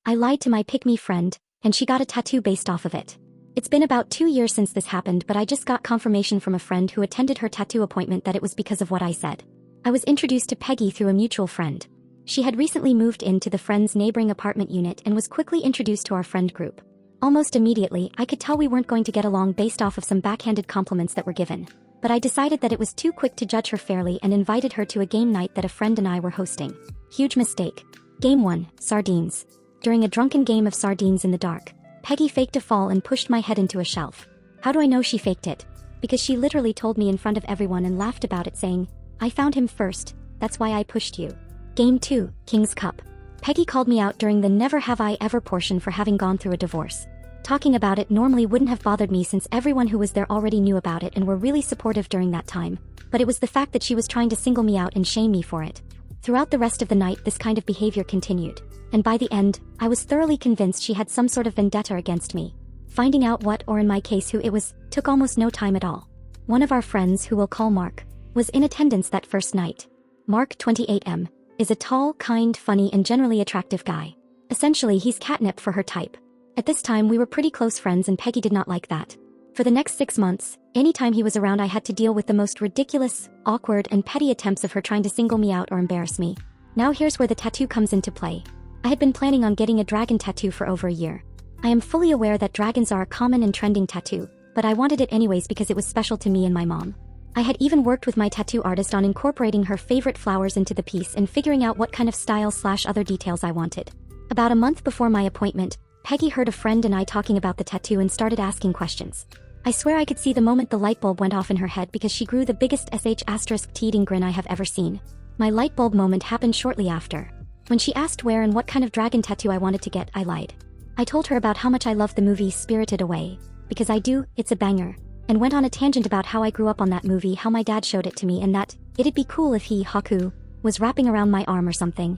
I lied to my pick-me friend, and she got a tattoo based off of it. It's been about 2 years since this happened, but I just got confirmation from a friend who attended her tattoo appointment that it was because of what I said. I was introduced to Peggy through a mutual friend. She had recently moved into the friend's neighboring apartment unit and was quickly introduced to our friend group. Almost immediately, I could tell we weren't going to get along based off of some backhanded compliments that were given. But I decided that it was too quick to judge her fairly and invited her to a game night that a friend and I were hosting. Huge mistake. Game 1, Sardines. During a drunken game of sardines in the dark, Peggy faked a fall and pushed my head into a shelf. How do I know she faked it? Because she literally told me in front of everyone and laughed about it, saying, "I found him first, that's why I pushed you." Game 2, King's Cup. Peggy called me out during the never have I ever portion for having gone through a divorce. Talking about it normally wouldn't have bothered me since everyone who was there already knew about it and were really supportive during that time, but it was the fact that she was trying to single me out and shame me for it. Throughout the rest of the night, this kind of behavior continued, and by the end, I was thoroughly convinced she had some sort of vendetta against me. Finding out what, or in my case who it was, took almost no time at all. One of our friends, who we'll call Mark, was in attendance that first night. Mark, 28M, is a tall, kind, funny, and generally attractive guy. Essentially, he's catnip for her type. At this time, we were pretty close friends and Peggy did not like that. For the next 6 months, anytime he was around, I had to deal with the most ridiculous, awkward, and petty attempts of her trying to single me out or embarrass me. Now here's where the tattoo comes into play. I had been planning on getting a dragon tattoo for over a year. I am fully aware that dragons are a common and trending tattoo, but I wanted it anyways because it was special to me and my mom. I had even worked with my tattoo artist on incorporating her favorite flowers into the piece and figuring out what kind of style/other details I wanted. About a month before my appointment, Peggy heard a friend and I talking about the tattoo and started asking questions. I swear I could see the moment the light bulb went off in her head because she grew the biggest **teething grin I have ever seen. My light bulb moment happened shortly after. When she asked where and what kind of dragon tattoo I wanted to get, I lied. I told her about how much I loved the movie Spirited Away. Because I do, it's a banger. And went on a tangent about how I grew up on that movie, how my dad showed it to me, and that it'd be cool if he, Haku, was wrapping around my arm or something.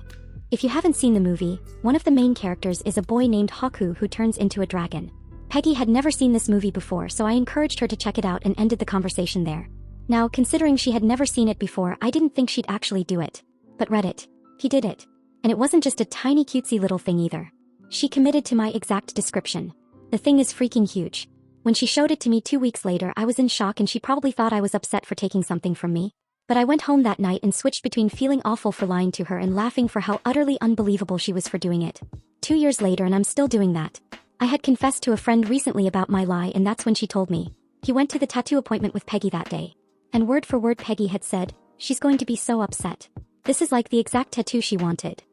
If you haven't seen the movie, one of the main characters is a boy named Haku who turns into a dragon. Peggy had never seen this movie before, so I encouraged her to check it out and ended the conversation there. Now, considering she had never seen it before, I didn't think she'd actually do it. But Reddit. He did it. And it wasn't just a tiny cutesy little thing either. She committed to my exact description. The thing is freaking huge. When she showed it to me 2 weeks later, I was in shock and she probably thought I was upset for taking something from me. But I went home that night and switched between feeling awful for lying to her and laughing for how utterly unbelievable she was for doing it. 2 years later and I'm still doing that. I had confessed to a friend recently about my lie and that's when she told me. He went to the tattoo appointment with Peggy that day. And word for word Peggy had said, "She's going to be so upset. This is like the exact tattoo she wanted."